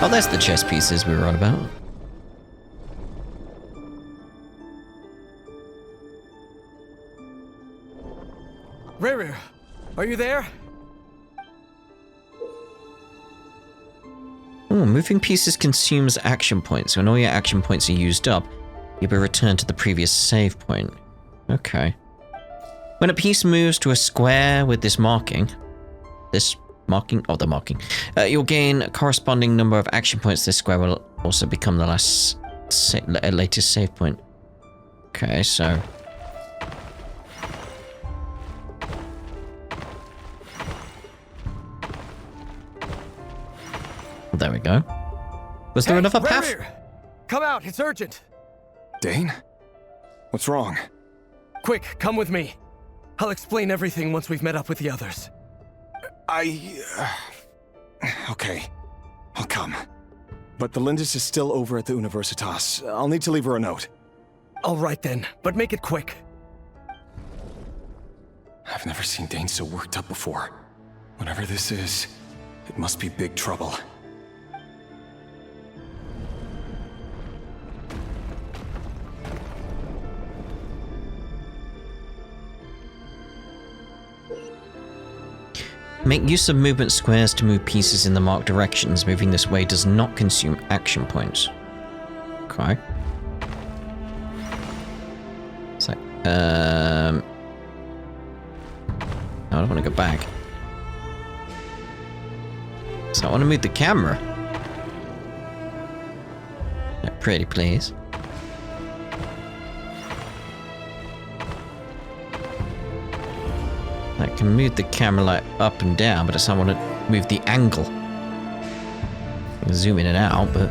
Oh, there's the chess pieces we were on about. Rerir, are you there? Oh, moving pieces consumes action points. When all your action points are used up, you'll be returned to the previous save point. Okay. When a piece moves to a square with this marking, you'll gain a corresponding number of action points. This square will also become the latest save point. Okay, so... there we go. Was there another path? Rerir! Come out, it's urgent. Dane? What's wrong? Quick, come with me. I'll explain everything once we've met up with the others. Okay. I'll come. But the Lindis is still over at the Universitas. I'll need to leave her a note. All right then, but make it quick. I've never seen Dane so worked up before. Whatever this is, it must be big trouble. Make use of movement squares to move pieces in the marked directions. Moving this way does not consume action points. Okay. So, I don't want to go back. So I want to move the camera. Yeah, pretty please. I can move the camera like up and down, but I just want to move the angle. I can zoom in and out, but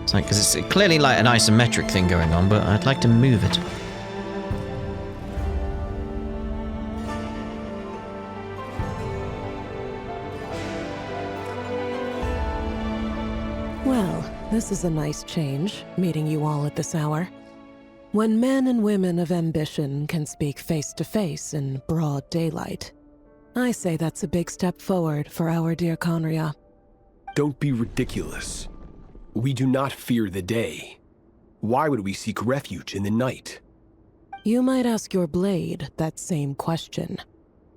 it's like, because it's clearly like an isometric thing going on, but I'd like to move it. Well, this is a nice change, meeting you all at this hour. When men and women of ambition can speak face to face in broad daylight, I say that's a big step forward for our dear Khaenri'ah. Don't be ridiculous. We do not fear the day. Why would we seek refuge in the night? You might ask your blade that same question.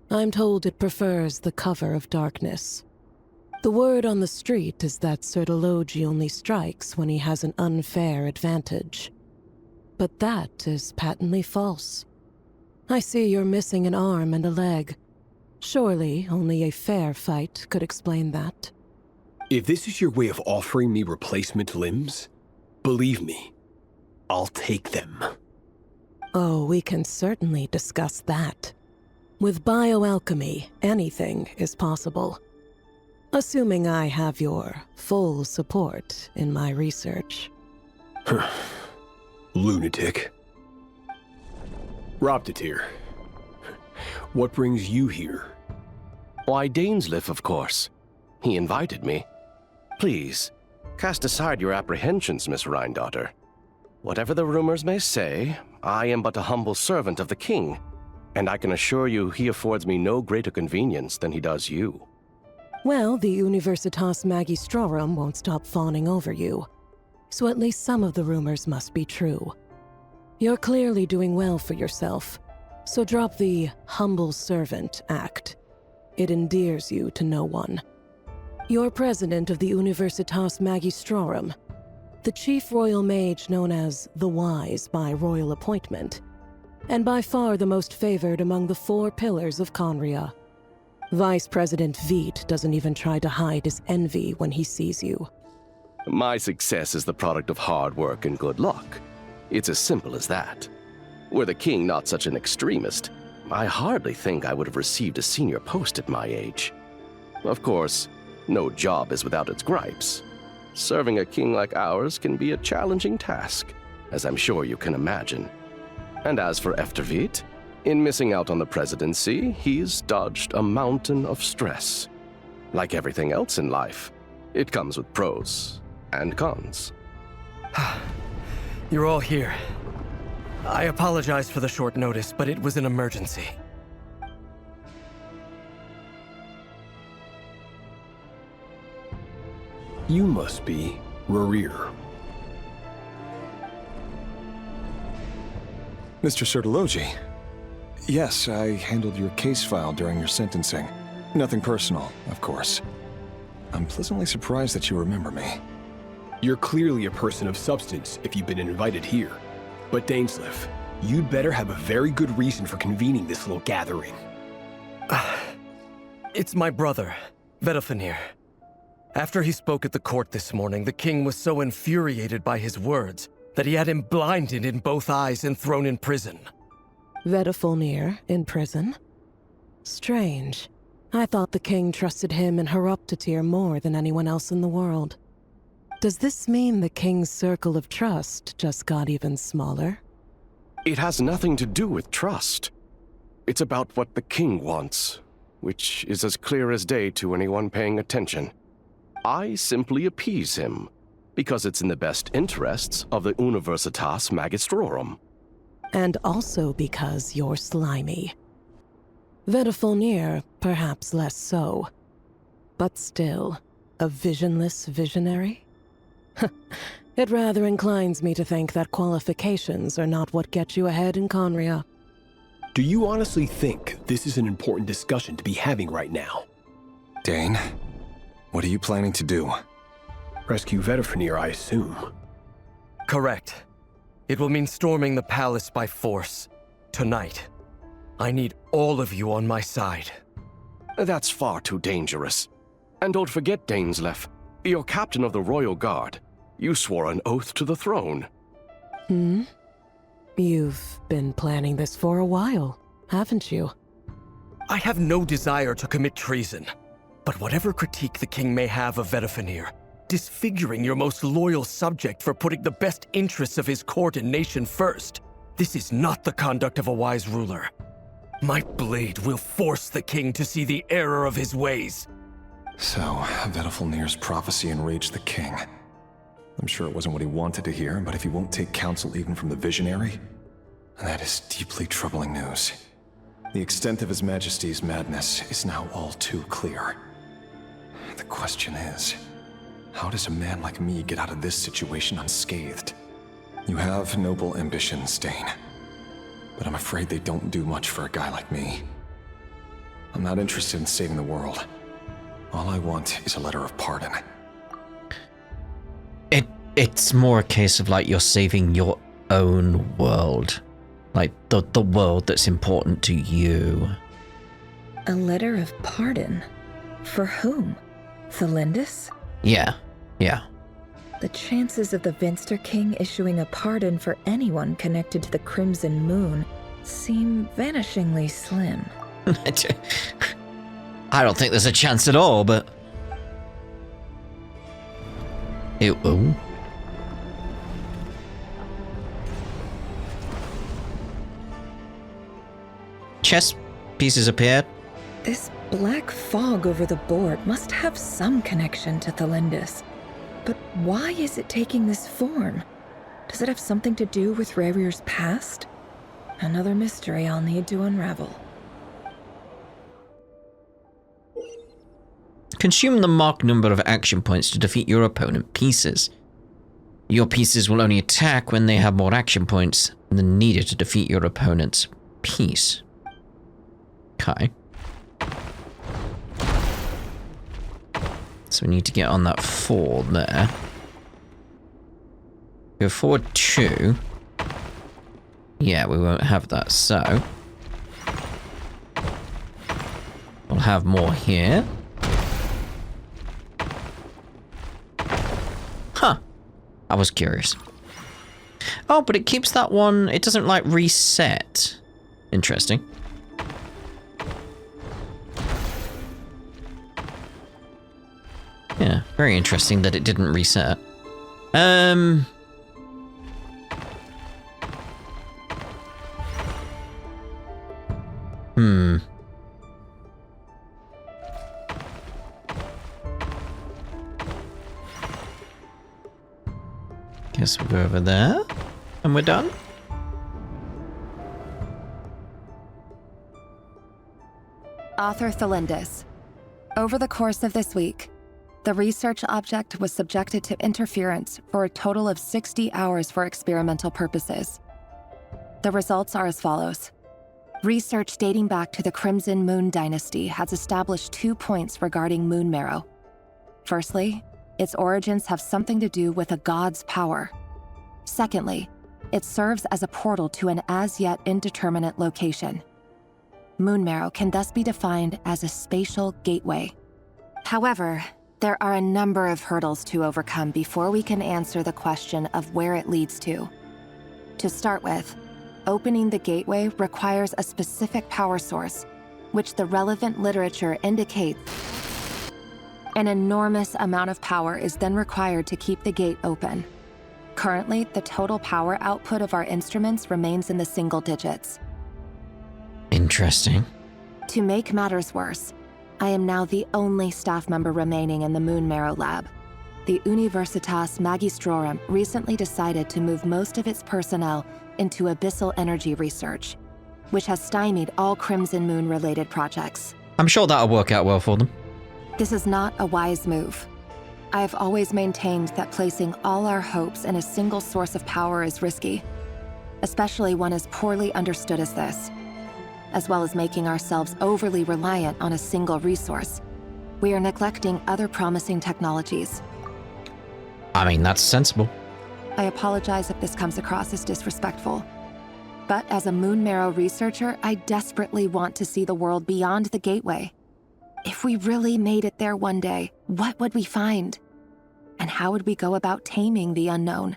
I'm told it prefers the cover of darkness. The word on the street is that Sir Delogi only strikes when he has an unfair advantage. But that is patently false. I see you're missing an arm and a leg. Surely only a fair fight could explain that. If this is your way of offering me replacement limbs, believe me, I'll take them. Oh, we can certainly discuss that. With bioalchemy, anything is possible. Assuming I have your full support in my research. Lunatic. Robtatir, what brings you here? Why, Dainsleif, of course. He invited me. Please, cast aside your apprehensions, Miss Rhine-daughter. Whatever the rumors may say, I am but a humble servant of the king, and I can assure you he affords me no greater convenience than he does you. Well, the Universitas Magistrorum won't stop fawning over you. So at least some of the rumors must be true. You're clearly doing well for yourself, so drop the humble servant act. It endears you to no one. You're president of the Universitas Magistrorum, the chief royal mage known as the Wise by royal appointment, and by far the most favored among the 4 pillars of Khaenri'ah. Vice President Veit doesn't even try to hide his envy when he sees you. My success is the product of hard work and good luck. It's as simple as that. Were the king not such an extremist, I hardly think I would have received a senior post at my age. Of course, no job is without its gripes. Serving a king like ours can be a challenging task, as I'm sure you can imagine. And as for Veit, in missing out on the presidency, he's dodged a mountain of stress. Like everything else in life, it comes with pros and cons. You're all here. I apologize for the short notice, but it was an emergency. You must be Rerir. Mr. Sertologi. Yes, I handled your case file during your sentencing. Nothing personal, of course. I'm pleasantly surprised that you remember me. You're clearly a person of substance if you've been invited here. But Dainsleif, you'd better have a very good reason for convening this little gathering. It's my brother, Vedalfenir. After he spoke at the court this morning, the king was so infuriated by his words that he had him blinded in both eyes and thrown in prison. Vedalfenir in prison? Strange. I thought the king trusted him and Horoptatyr more than anyone else in the world. Does this mean the king's circle of trust just got even smaller? It has nothing to do with trust. It's about what the king wants, which is as clear as day to anyone paying attention. I simply appease him, because it's in the best interests of the Universitas Magistrorum. And also because you're slimy. Vedalfenir, perhaps less so. But still, a visionless visionary? It rather inclines me to think that qualifications are not what get you ahead in Conria. Do you honestly think this is an important discussion to be having right now? Dane, what are you planning to do? Rescue Vedalfenir, I assume. Correct. It will mean storming the palace by force. Tonight. I need all of you on my side. That's far too dangerous. And don't forget, Dainsleif, you're captain of the Royal Guard. You swore an oath to the throne. You've been planning this for a while, haven't you? I have no desire to commit treason. But whatever critique the king may have of Vedalfenir, disfiguring your most loyal subject for putting the best interests of his court and nation first, this is not the conduct of a wise ruler. My blade will force the king to see the error of his ways. So, Vedalfenir's prophecy enraged the king. I'm sure it wasn't what he wanted to hear, but if he won't take counsel even from the visionary, that is deeply troubling news. The extent of His Majesty's madness is now all too clear. The question is, how does a man like me get out of this situation unscathed? You have noble ambitions, Dane, but I'm afraid they don't do much for a guy like me. I'm not interested in saving the world. All I want is a letter of pardon. It's more a case of like you're saving your own world. Like the world that's important to you. A letter of pardon? For whom? Thelindis? Yeah. The chances of the Venster King issuing a pardon for anyone connected to the Crimson Moon seem vanishingly slim. I don't think there's a chance at all, but... Ooh. Chess pieces appeared. This black fog over the board must have some connection to Thelindis. But why is it taking this form? Does it have something to do with Rerir's past? Another mystery I'll need to unravel. Consume the marked number of action points to defeat your opponent pieces. Your pieces will only attack when they have more action points than needed to defeat your opponent's piece. Okay. So we need to get on that 4 there. Go forward 2. Yeah, we won't have that, so... we'll have more here. Huh. I was curious. Oh, but it keeps that one... it doesn't, like, reset. Interesting. Yeah, very interesting that it didn't reset. Guess we'll go over there. And we're done. Author Thelindis. Over the course of this week, The research object was subjected to interference for a total of 60 hours for experimental purposes. The results are as follows. Research dating back to the Crimson Moon Dynasty has established 2 points regarding moon marrow. Firstly, its origins have something to do with a god's power. Secondly, it serves as a portal to an as-yet indeterminate location. Moon marrow can thus be defined as a spatial gateway. However, there are a number of hurdles to overcome before we can answer the question of where it leads to. To start with, opening the gateway requires a specific power source, which the relevant literature indicates. An enormous amount of power is then required to keep the gate open. Currently, the total power output of our instruments remains in the single digits. Interesting. To make matters worse, I am now the only staff member remaining in the Moon Marrow lab. The Universitas Magistrorum recently decided to move most of its personnel into abyssal energy research, which has stymied all Crimson Moon-related projects. I'm sure that'll work out well for them. This is not a wise move. I have always maintained that placing all our hopes in a single source of power is risky, especially one as poorly understood as this. As well as making ourselves overly reliant on a single resource, we are neglecting other promising technologies. I mean, that's sensible. I apologize if this comes across as disrespectful. But as a Moon Marrow researcher, I desperately want to see the world beyond the gateway. If we really made it there one day, what would we find? And how would we go about taming the unknown?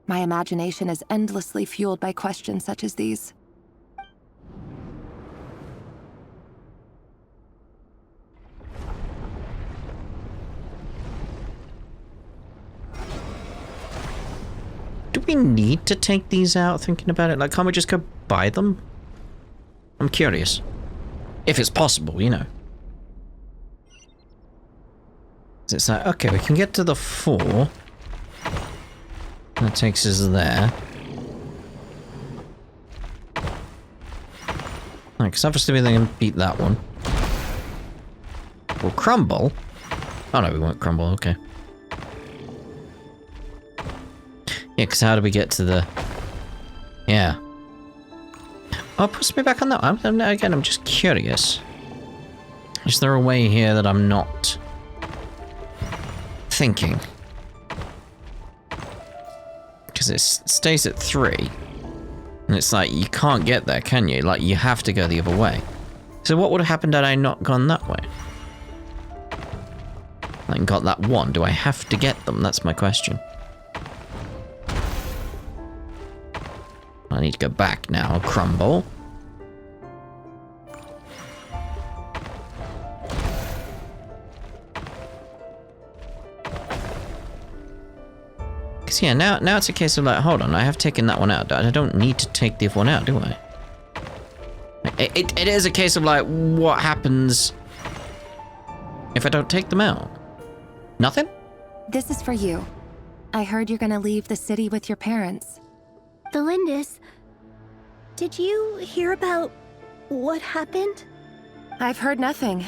My imagination is endlessly fueled by questions such as these. Do we need to take these out, thinking about it? Like, can't we just go buy them? I'm curious. If it's possible, you know. It's like, okay, we can get to the 4. That takes us there. Right, because obviously we can beat that one. We'll crumble. Oh no, we won't crumble, okay. Yeah, because how do we get to the... Yeah. Oh, it puts me back on that one. Again, I'm just curious. Is there a way here that I'm not thinking? Because it stays at 3. And it's like, you can't get there, can you? Like, you have to go the other way. So what would have happened had I not gone that way? Like, got that 1. Do I have to get them? That's my question. I need to go back now. Crumble. Because yeah, now it's a case of like, hold on, I have taken that one out. I don't need to take the other one out, do I? It is a case of like, what happens if I don't take them out? Nothing? This is for you. I heard you're gonna leave the city with your parents. The Lindis, did you hear about what happened? I've heard nothing.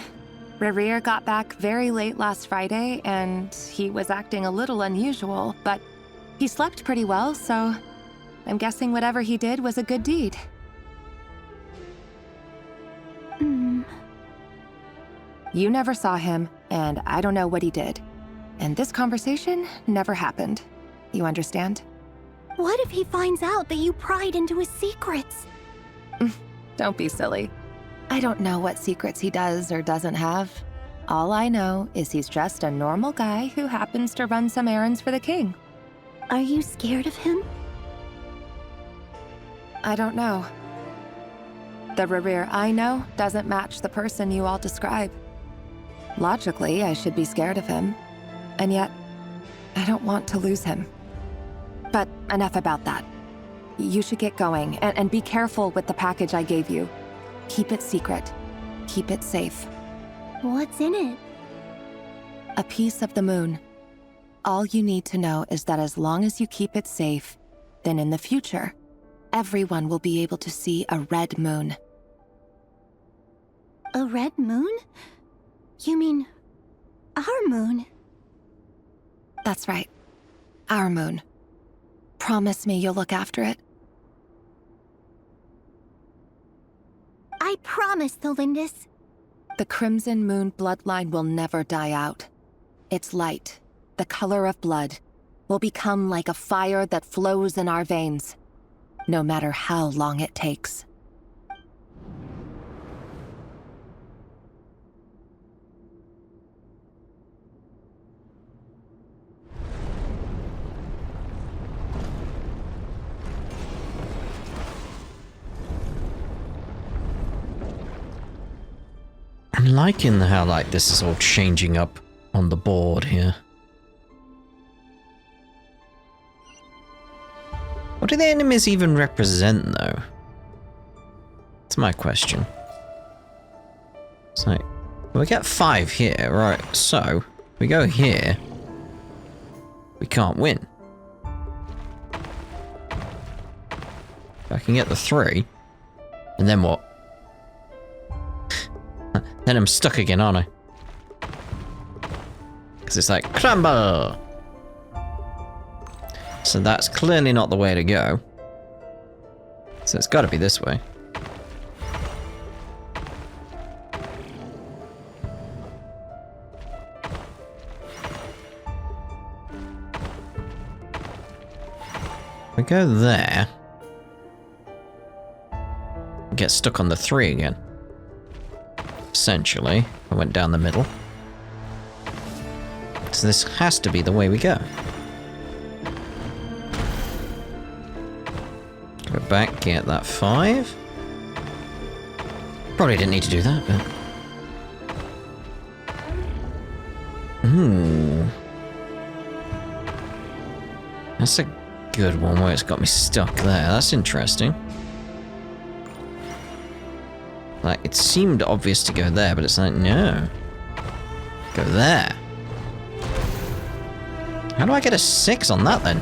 Rerir got back very late last Friday, and he was acting a little unusual, but he slept pretty well, so I'm guessing whatever he did was a good deed. You never saw him, and I don't know what he did. And this conversation never happened. You understand? What if he finds out that you pried into his secrets? Don't be silly. I don't know what secrets he does or doesn't have. All I know is he's just a normal guy who happens to run some errands for the king. Are you scared of him? I don't know. The Rerir I know doesn't match the person you all describe. Logically, I should be scared of him. And yet, I don't want to lose him. But enough about that. You should get going, and be careful with the package I gave you. Keep it secret. Keep it safe. What's in it? A piece of the moon. All you need to know is that as long as you keep it safe, then in the future, everyone will be able to see a red moon. A red moon? You mean Our moon? That's right. Our moon. Promise me you'll look after it. I promise, Thelindis. The Crimson Moon bloodline will never die out. Its light, the color of blood, will become like a fire that flows in our veins, no matter how long it takes. I'm liking how, like, this is all changing up on the board here. What do the enemies even represent, though? That's my question. It's like, well, we get 5 here, right? So, we go here. We can't win. I can get the 3. And then what? Then I'm stuck again, aren't I? Because it's like, crumble! So that's clearly not the way to go. So it's got to be this way. We go there. Get stuck on the 3 again. Essentially, I went down the middle. So this has to be the way we go. Go back, get that 5. Probably didn't need to do that, but... Ooh. That's a good one where it's got me stuck there. That's interesting. Like, it seemed obvious to go there, but it's like, no. Go there. How do I get a 6 on that, then?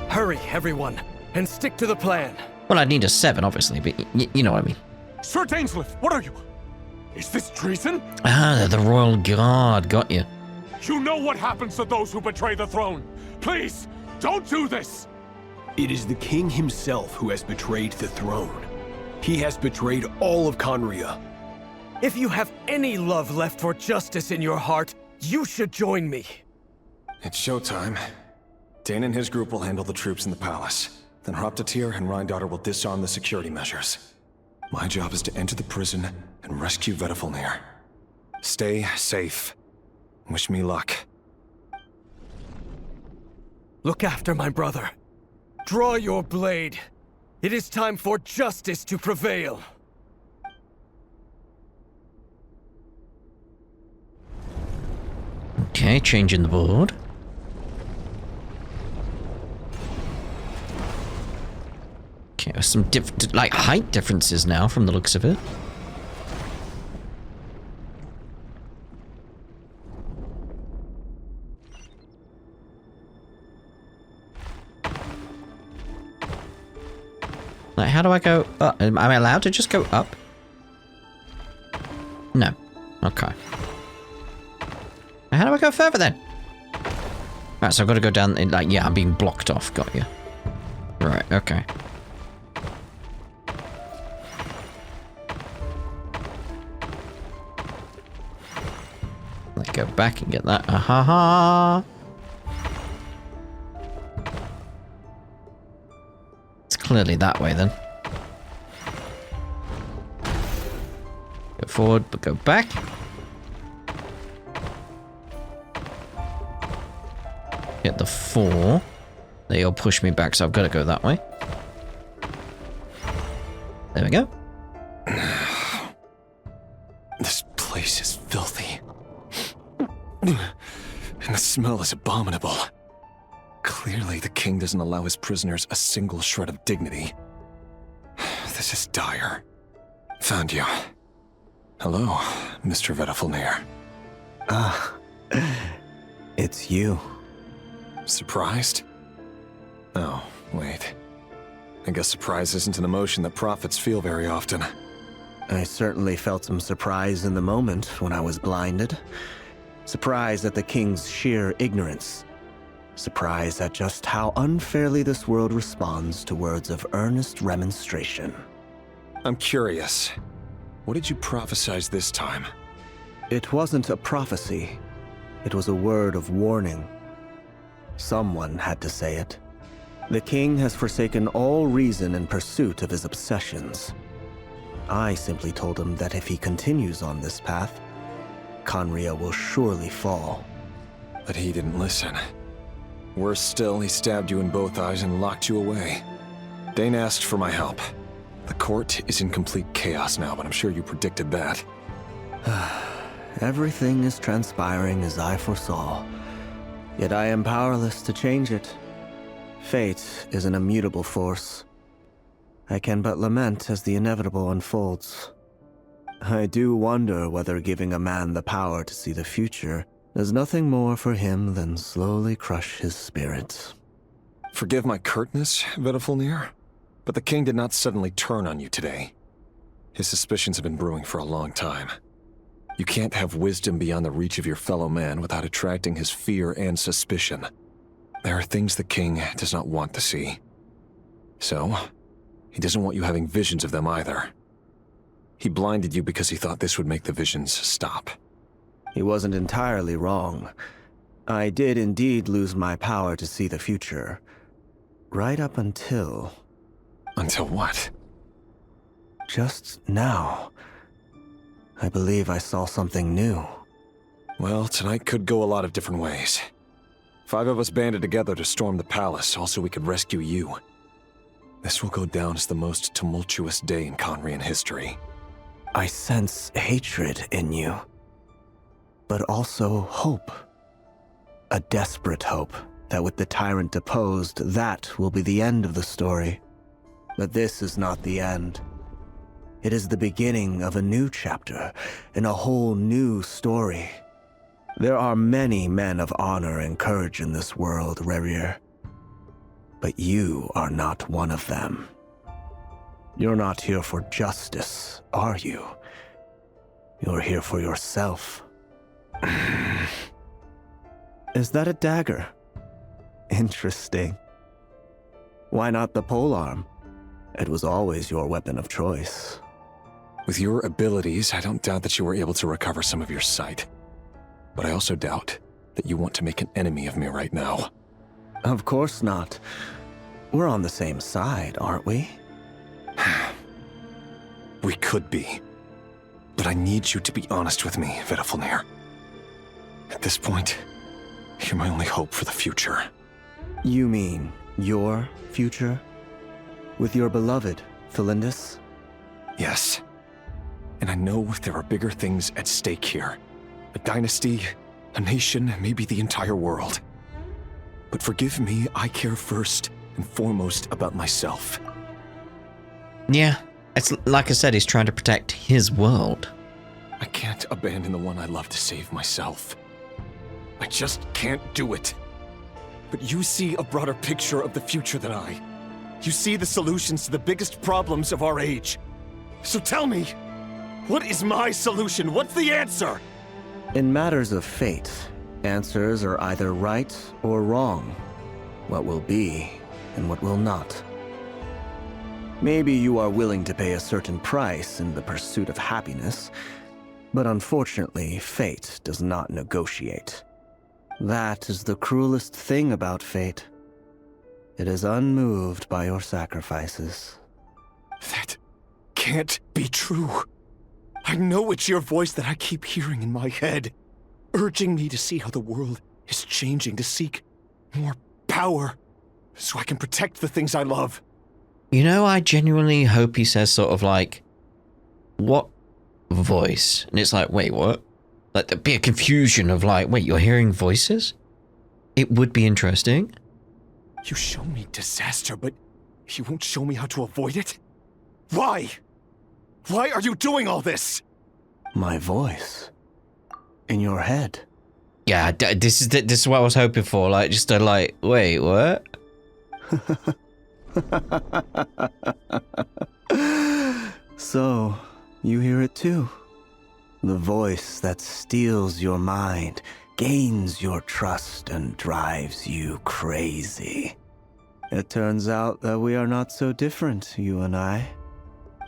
Hurry, everyone, and stick to the plan. Well, I'd need a 7, obviously, but you know what I mean. Sir Dainsleif, what are you? Is this treason? Ah, they're the Royal Guard. Got you. You know what happens to those who betray the throne. Please, don't do this! It is the king himself who has betrayed the throne. He has betrayed all of Conria. If you have any love left for justice in your heart, you should join me. It's showtime. Dane and his group will handle the troops in the palace. Then Hraptatyr and Rhindaughter will disarm the security measures. My job is to enter the prison and rescue Vedifalnir. Stay safe. Wish me luck. Look after my brother. Draw your blade. It is time for justice to prevail. Okay, changing the board. Okay, there's some like height differences now from the looks of it. Like, how do I go up? Am I allowed to just go up? No. Okay. How do I go further then? Right, so I've got to go down, like, yeah, I'm being blocked off. Got you. Right, okay. Let's go back and get that. Ahaha! It's clearly that way then. Go forward, but go back. Get the 4. They'll push me back, so I've got to go that way. There we go. This place is filthy. And the smell is abominable. Clearly, the king doesn't allow his prisoners a single shred of dignity. This is dire. Found you. Hello, Mr. Vedifalnir. Ah, it's you. Surprised? Oh, wait. I guess surprise isn't an emotion that prophets feel very often. I certainly felt some surprise in the moment when I was blinded. Surprise at the king's sheer ignorance. Surprise at just how unfairly this world responds to words of earnest remonstration. I'm curious. What did you prophesize this time? It wasn't a prophecy. It was a word of warning. Someone had to say it. The king has forsaken all reason in pursuit of his obsessions. I simply told him that if he continues on this path, Khaenri'ah will surely fall. But he didn't listen. Worse still, he stabbed you in both eyes and locked you away. Dane asked for my help. The court is in complete chaos now, but I'm sure you predicted that. Everything is transpiring as I foresaw. Yet I am powerless to change it. Fate is an immutable force. I can but lament as the inevitable unfolds. I do wonder whether giving a man the power to see the future does nothing more for him than slowly crush his spirit. Forgive my curtness, Vedifulnir, but the king did not suddenly turn on you today. His suspicions have been brewing for a long time. You can't have wisdom beyond the reach of your fellow man without attracting his fear and suspicion. There are things the king does not want to see. So, he doesn't want you having visions of them either. He blinded you because he thought this would make the visions stop. He wasn't entirely wrong. I did indeed lose my power to see the future. Right up until... Until what? Just now. I believe I saw something new. Well, tonight could go a lot of different ways. 5 of us banded together to storm the palace, also we could rescue you. This will go down as the most tumultuous day in Khaenri'ah history. I sense hatred in you. But also hope. A desperate hope that with the tyrant deposed, that will be the end of the story. But this is not the end. It is the beginning of a new chapter, in a whole new story. There are many men of honor and courage in this world, Rerir. But you are not one of them. You're not here for justice, are you? You're here for yourself. Is that a dagger? Interesting. Why not the polearm? It was always your weapon of choice. With your abilities, I don't doubt that you were able to recover some of your sight. But I also doubt that you want to make an enemy of me right now. Of course not. We're on the same side, aren't we? We could be. But I need you to be honest with me, Vedifulnir. At this point, you're my only hope for the future. You mean your future? With your beloved, Thelindis? Yes. And I know there are bigger things at stake here. A dynasty, a nation, maybe the entire world. But forgive me, I care first and foremost about myself. Yeah, it's like I said, he's trying to protect his world. I can't abandon the one I love to save myself. I just can't do it. But you see a broader picture of the future than I. You see the solutions to the biggest problems of our age. So tell me, what is my solution? What's the answer? In matters of fate, answers are either right or wrong. What will be and what will not. Maybe you are willing to pay a certain price in the pursuit of happiness, but unfortunately, fate does not negotiate. That is the cruelest thing about fate. It is unmoved by your sacrifices. That can't be true. I know it's your voice that I keep hearing in my head, urging me to see how the world is changing, to seek more power, so I can protect the things I love. You know, I genuinely hope he says sort of like, what voice? And it's like, wait, what? Like, there'd be a confusion of like, wait, you're hearing voices? It would be interesting. You show me disaster, but you won't show me how to avoid it? Why? Why are you doing all this? My voice. In your head. Yeah, this is what I was hoping for. Like, just a like, wait, what? So, you hear it too? The voice that steals your mind, gains your trust, and drives you crazy. It turns out that we are not so different, you and I.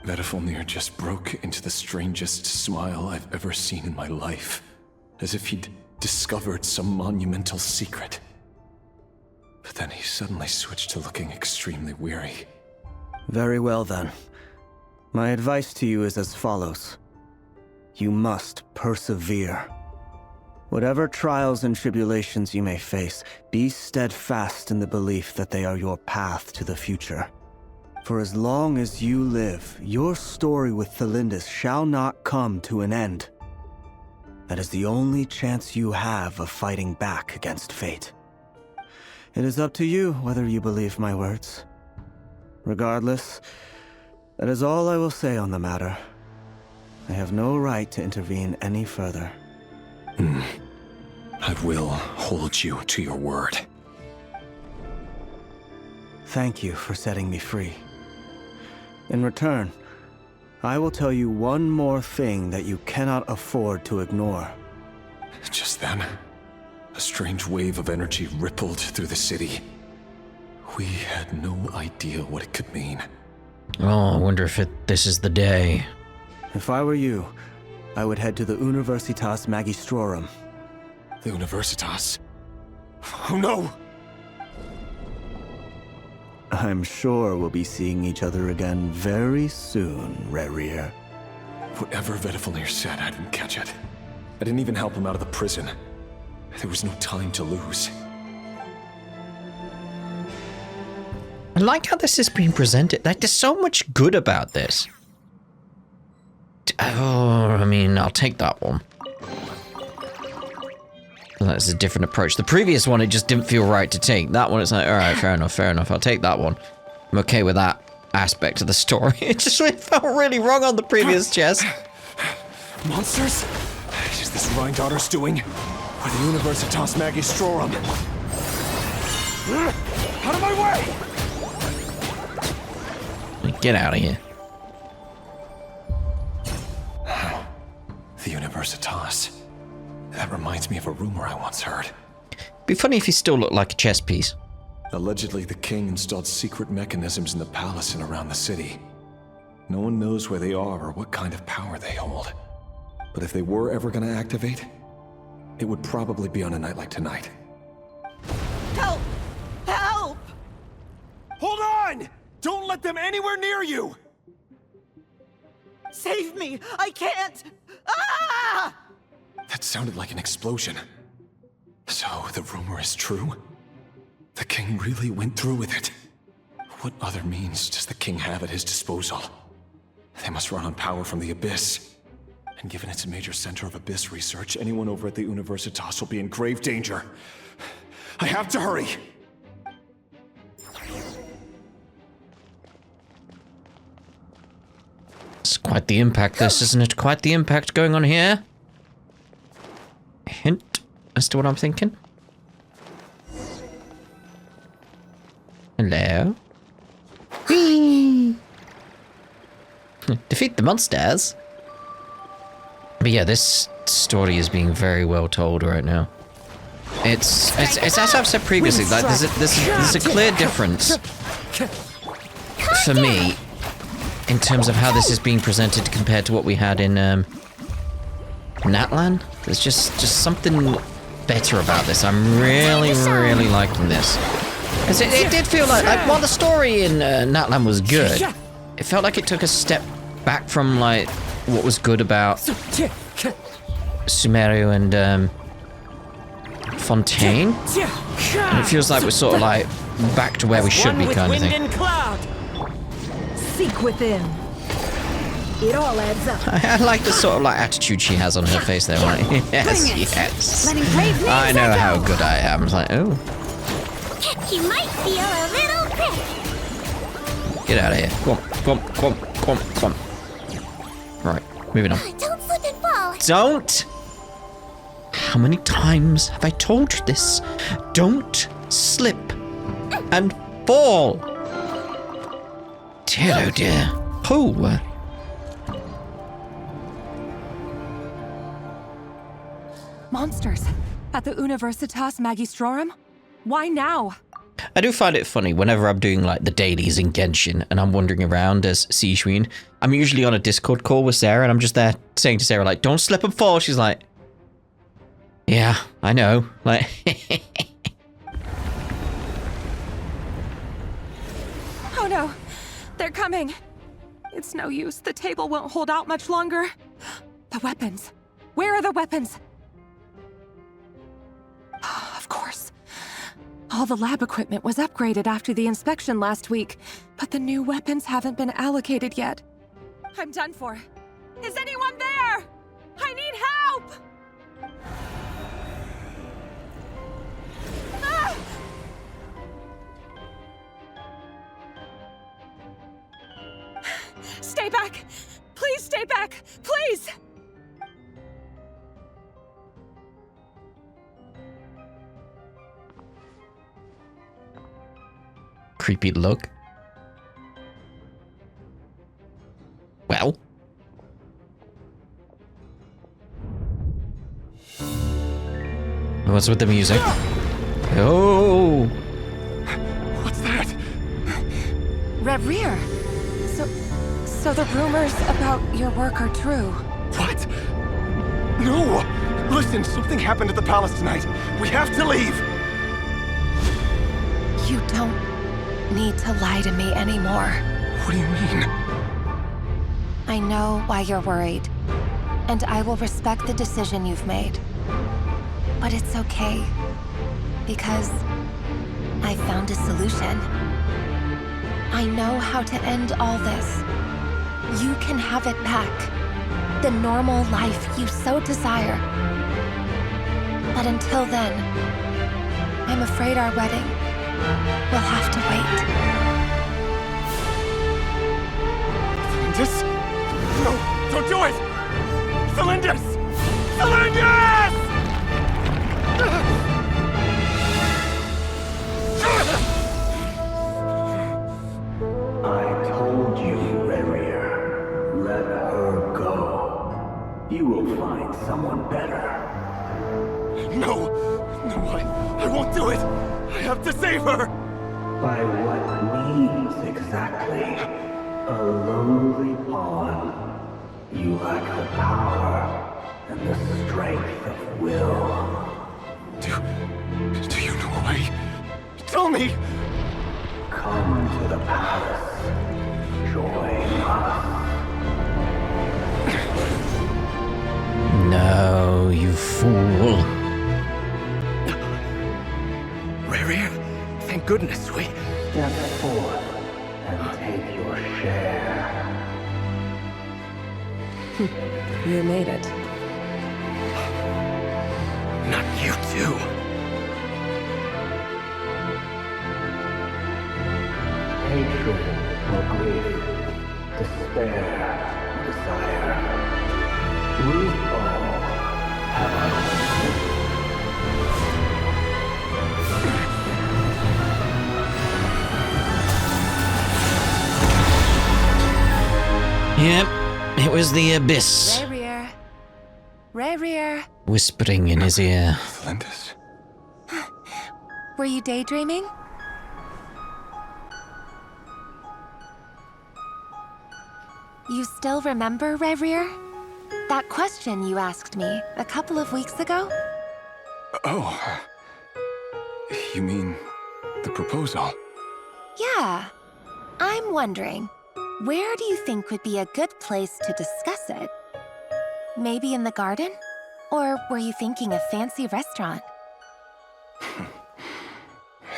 Vedifalnir just broke into the strangest smile I've ever seen in my life, as if he'd discovered some monumental secret. But then he suddenly switched to looking extremely weary. Very well then. My advice to you is as follows. You must persevere. Whatever trials and tribulations you may face, be steadfast in the belief that they are your path to the future. For as long as you live, your story with Thelindis shall not come to an end. That is the only chance you have of fighting back against fate. It is up to you whether you believe my words. Regardless, that is all I will say on the matter. I have no right to intervene any further. I will hold you to your word. Thank you for setting me free. In return, I will tell you one more thing that you cannot afford to ignore. Just then, a strange wave of energy rippled through the city. We had no idea what it could mean. Oh, I wonder if this is the day. If I were you, I would head to the Universitas Magistrorum. The Universitas? Oh no! I'm sure we'll be seeing each other again very soon, Rerir. Whatever Vedifalnir said, I didn't catch it. I didn't even help him out of the prison. There was no time to lose. I like how this is being presented. Like, there's so much good about this. Oh, I mean, I'll take that one. That's a different approach. The previous one, it just didn't feel right to take. That one, it's like, alright, fair enough, I'll take that one. I'm okay with that aspect of the story. It felt really wrong on the previous chest. Monsters? Is this Rhindotter's doing? Or the Universitas Magistrorum? Out of my way! Get out of here. The Universitas. That reminds me of a rumor I once heard. Be funny if he still looked like a chess piece. Allegedly, the king installed secret mechanisms in the palace and around the city. No one knows where they are or what kind of power they hold. But if they were ever going to activate, it would probably be on a night like tonight. Help! Help! Hold on! Don't let them anywhere near you! Save me! I can't! Ah! That sounded like an explosion. So, the rumor is true? The king really went through with it? What other means does the king have at his disposal? They must run on power from the Abyss. And given it's a major center of Abyss research, anyone over at the Universitas will be in grave danger. I have to hurry! It's quite the impact, this, isn't it? Quite the impact going on here. Hint as to what I'm thinking. Hello. Whee! Defeat the monsters. But yeah, this story is being very well told right now. It's as I've said previously, like there's a clear difference for me in terms of how this is being presented compared to what we had in Natlan. There's just something better about this. I'm really liking this. Because it did feel like while the story in Natlan was good, it felt like it took a step back from like what was good about Sumeru and Fontaine. And it feels like we're sort of like back to where we should be, kind of thing. Seek within. It all adds up. I like the sort of like attitude she has on her face there, right? Yes. I know how good I am. It's like, oh. You might feel a little prick. Get out of here. Come on. Right, moving on. Don't slip and fall. Don't! How many times have I told you this? Don't slip and fall. Hello, dear. Oh. Monsters at the Universitas Magistrorum? Why now? I do find it funny whenever I'm doing like the dailies in Genshin and I'm wandering around as Snezhnaya. I'm usually on a Discord call with Sarah and I'm just there saying to Sarah like, don't slip and fall. She's like, yeah, I know. Like, Oh no, they're coming. It's no use. The table won't hold out much longer. The weapons. Where are the weapons? Of course. All the lab equipment was upgraded after the inspection last week, but the new weapons haven't been allocated yet. I'm done for. Is anyone there? I need help! Ah! Stay back! Please stay back! Please! creepy look. Well. What's with the music? Oh! What's that? Rerir! So the rumors about your work are true. What? No! Listen, something happened at the palace tonight. We have to leave! You don't need to lie to me anymore. What do you mean? I know why you're worried, and I will respect the decision you've made. But it's okay, because I found a solution. I know how to end all this. You can have it back. The normal life you so desire. But until then, I'm afraid our wedding will have to wait. Cylindus? No, don't do it! Cylindus! Cylindus! I told you, Rerir. Let her go. You will find someone better. No, I won't do it! I have to save her! By what means exactly? A lowly pawn. You lack the power and the strength of will. Do you know a way? Tell me! Come to the palace. Join us. No, you fool. Rerir, thank goodness we... Step forth and take your share. You made it. Not you too. Hatred or grief, despair or desire. We all have our Yep, it was the abyss. Rerir. Rerir. Whispering in his ear. Lindis? Were you daydreaming? You still remember, Rerir? That question you asked me a couple of weeks ago? Oh. You mean the proposal? Yeah. I'm wondering, where do you think would be a good place to discuss it? Maybe in the garden? Or were you thinking a fancy restaurant?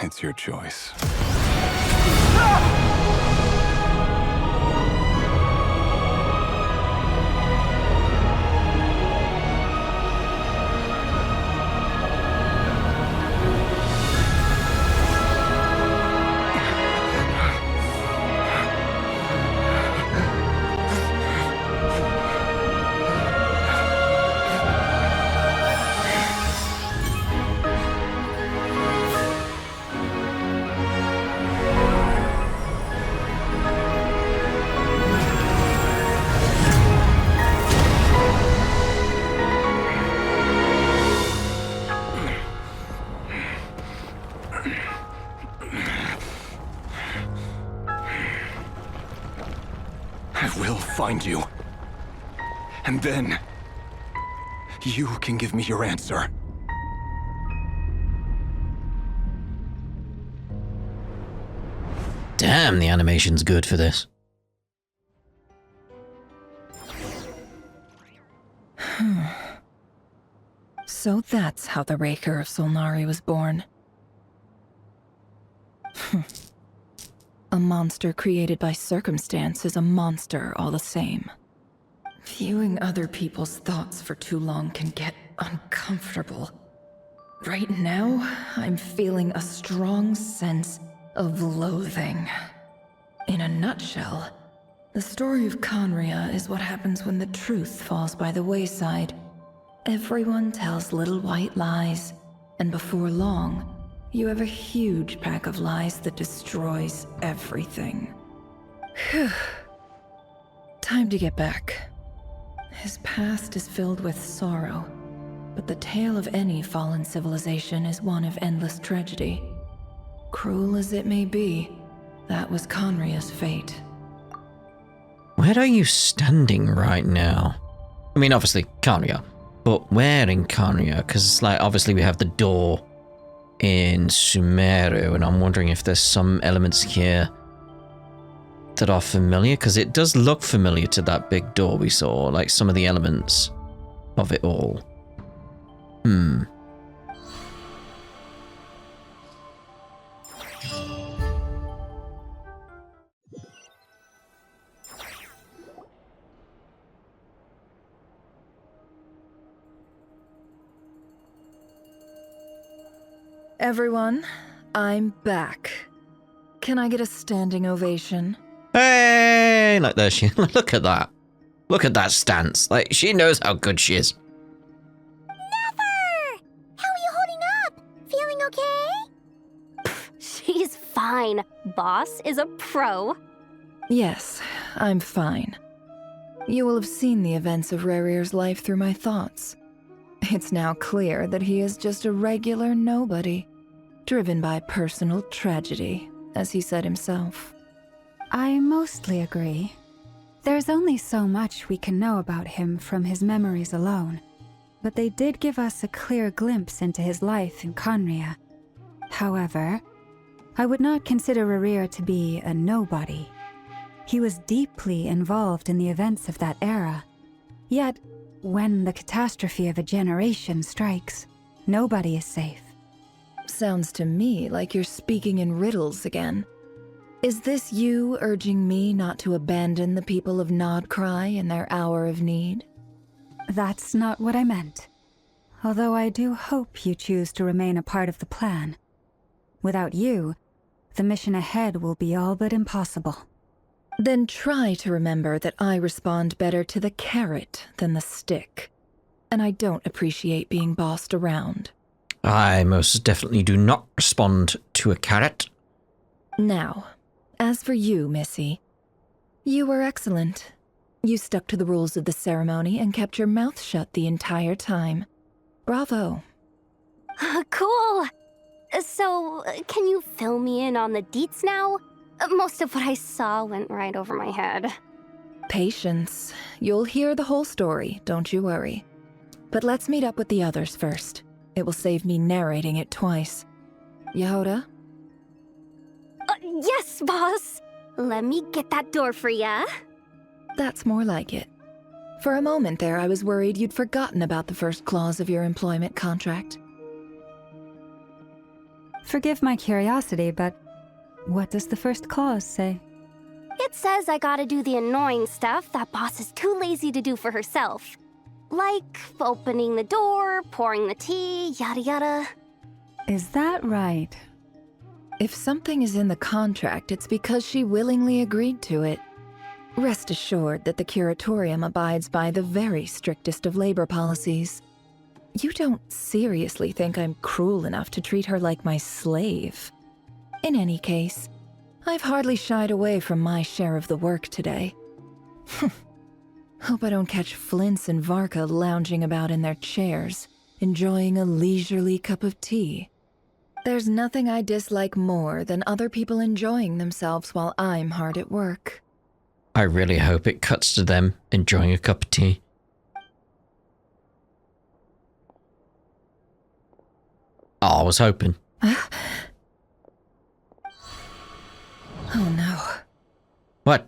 It's your choice. will find you. And then, you can give me your answer. Damn, the animation's good for this. So that's how the Raker of Solnari was born. A monster created by circumstance is a monster all the same. Viewing other people's thoughts for too long can get uncomfortable. Right now, I'm feeling a strong sense of loathing. In a nutshell, the story of Conria is what happens when the truth falls by the wayside. Everyone tells little white lies, and before long, you have a huge pack of lies that destroys everything. Whew. Time to get back. His past is filled with sorrow, but the tale of any fallen civilization is one of endless tragedy. Cruel as it may be, that was Conria's fate. Where are you standing right now? I mean, obviously, Conria. But where in Conria? Because, like, obviously we have the door in Sumeru, and I'm wondering if there's some elements here that are familiar, because it does look familiar to that big door we saw, like some of the elements of it all. Everyone, I'm back. Can I get a standing ovation? Hey, like there she, look at that. Look at that stance. Like, she knows how good she is. Never! How are you holding up? Feeling okay? She's fine. Boss is a pro. Yes, I'm fine. You will have seen the events of Rerir's life through my thoughts. It's now clear that he is just a regular nobody, driven by personal tragedy, as he said himself. I mostly agree. There's only so much we can know about him from his memories alone, but they did give us a clear glimpse into his life in Conria. However, I would not consider Rerir to be a nobody. He was deeply involved in the events of that era. Yet, when the catastrophe of a generation strikes, nobody is safe. Sounds to me like you're speaking in riddles again. Is this you urging me not to abandon the people of Nod-Krai in their hour of need? That's not what I meant. Although I do hope you choose to remain a part of the plan. Without you, the mission ahead will be all but impossible. Then try to remember that I respond better to the carrot than the stick. And I don't appreciate being bossed around. I most definitely do not respond to a carrot. Now, as for you, Missy, you were excellent. You stuck to the rules of the ceremony and kept your mouth shut the entire time. Bravo. Cool. So, can you fill me in on the deets now? Most of what I saw went right over my head. Patience. You'll hear the whole story, don't you worry. But let's meet up with the others first. It will save me narrating it twice. Yehoda? Yes, boss! Let me get that door for ya. That's more like it. For a moment there, I was worried you'd forgotten about the first clause of your employment contract. Forgive my curiosity, but what does the first clause say? It says I gotta do the annoying stuff that boss is too lazy to do for herself. Like opening the door, pouring the tea, yada yada. Is that right? If something is in the contract, it's because she willingly agreed to it. Rest assured that the Curatorium abides by the very strictest of labor policies. You don't seriously think I'm cruel enough to treat her like my slave? In any case, I've hardly shied away from my share of the work today. Hope I don't catch Flintz and Varka lounging about in their chairs, enjoying a leisurely cup of tea. There's nothing I dislike more than other people enjoying themselves while I'm hard at work. I really hope it cuts to them enjoying a cup of tea. Oh, I was hoping. Oh no. What?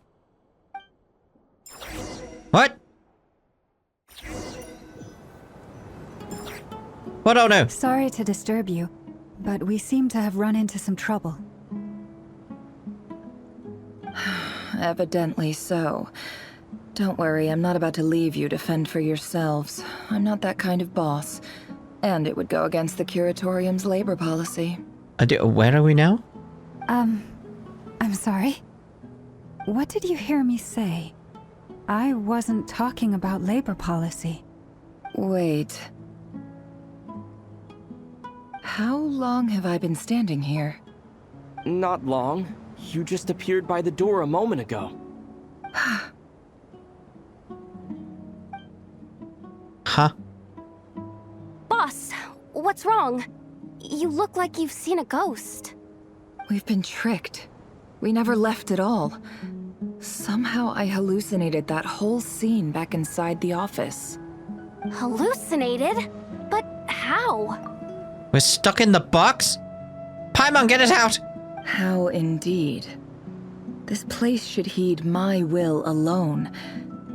What? What? Oh no. Sorry to disturb you, but we seem to have run into some trouble. Evidently so. Don't worry, I'm not about to leave you to fend for yourselves. I'm not that kind of boss. And it would go against the Curatorium's labor policy. Where are we now? I'm sorry. What did you hear me say? I wasn't talking about labor policy. Wait. How long have I been standing here? Not long. You just appeared by the door a moment ago. Huh? Boss, what's wrong? You look like you've seen a ghost. We've been tricked. We never left at all. Somehow I hallucinated that whole scene back inside the office. Hallucinated? But how? We're stuck in the box? Paimon, get us out! How indeed. This place should heed my will alone.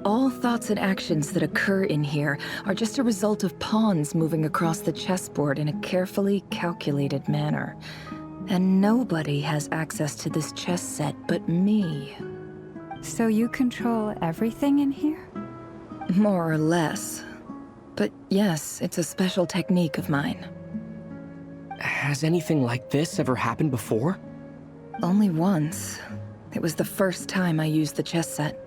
All thoughts and actions that occur in here are just a result of pawns moving across the chessboard in a carefully calculated manner. And nobody has access to this chess set but me. So you control everything in here? More or less. But yes, it's a special technique of mine. Has anything like this ever happened before? Only once. It was the first time I used the chess set.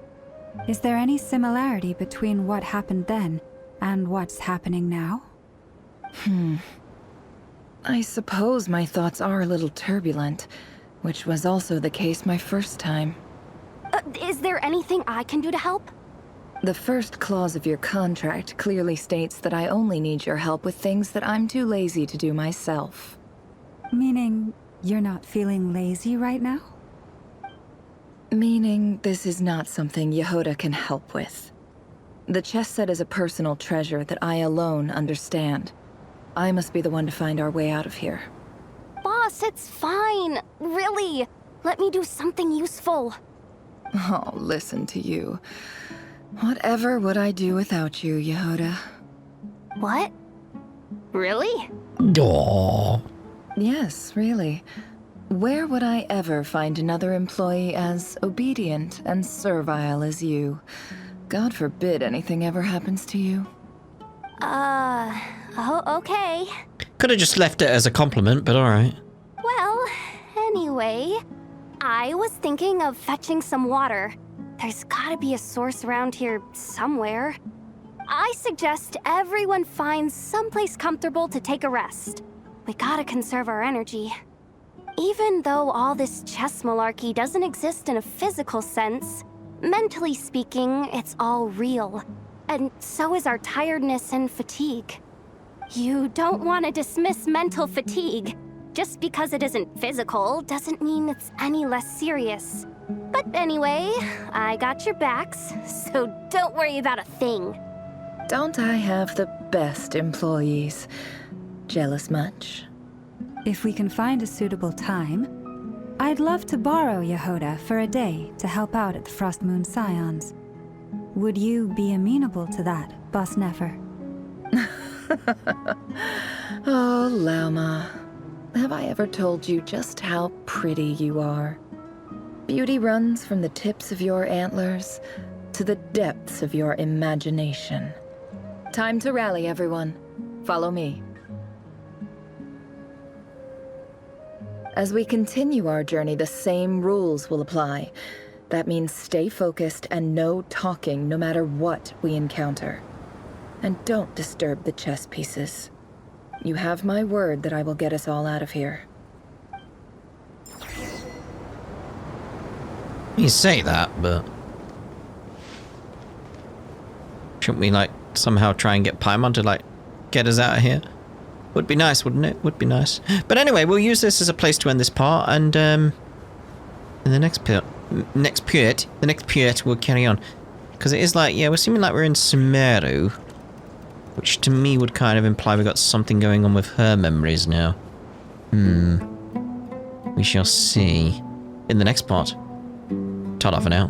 Is there any similarity between what happened then and what's happening now? I suppose my thoughts are a little turbulent, which was also the case my first time. Is there anything I can do to help? The first clause of your contract clearly states that I only need your help with things that I'm too lazy to do myself. Meaning you're not feeling lazy right now? Meaning this is not something Yehoda can help with. The chess set is a personal treasure that I alone understand. I must be the one to find our way out of here. Boss, it's fine. Really. Let me do something useful. Oh, listen to you. Whatever would I do without you, Yehoda? What? Really? Aww. Yes, really. Where would I ever find another employee as obedient and servile as you? God forbid anything ever happens to you. Oh, okay. Could have just left it as a compliment, but alright. Well, anyway, I was thinking of fetching some water. There's gotta be a source around here somewhere. I suggest everyone finds someplace comfortable to take a rest. We gotta conserve our energy. Even though all this chess malarkey doesn't exist in a physical sense, mentally speaking, it's all real. And so is our tiredness and fatigue. You don't want to dismiss mental fatigue. Just because it isn't physical doesn't mean it's any less serious. But anyway, I got your backs, so don't worry about a thing. Don't I have the best employees? Jealous much? If we can find a suitable time, I'd love to borrow Yehoda for a day to help out at the Frost Moon Scions. Would you be amenable to that, Boss Nefer? Oh, Lauma. Have I ever told you just how pretty you are? Beauty runs from the tips of your antlers to the depths of your imagination. Time to rally, everyone. Follow me. As we continue our journey, the same rules will apply. That means stay focused and no talking no matter what we encounter. And don't disturb the chess pieces. You have my word that I will get us all out of here. You say that, but... shouldn't we, like, somehow try and get Paimon to, like, get us out of here? Would be nice, wouldn't it? Would be nice. But anyway, we'll use this as a place to end this part, and, in the next next period, the next period we'll carry on. Because it is like, yeah, we're seeming like we're in Sumeru. Which to me would kind of imply we've got something going on with her memories now. We shall see. In the next part. Ta-da for now.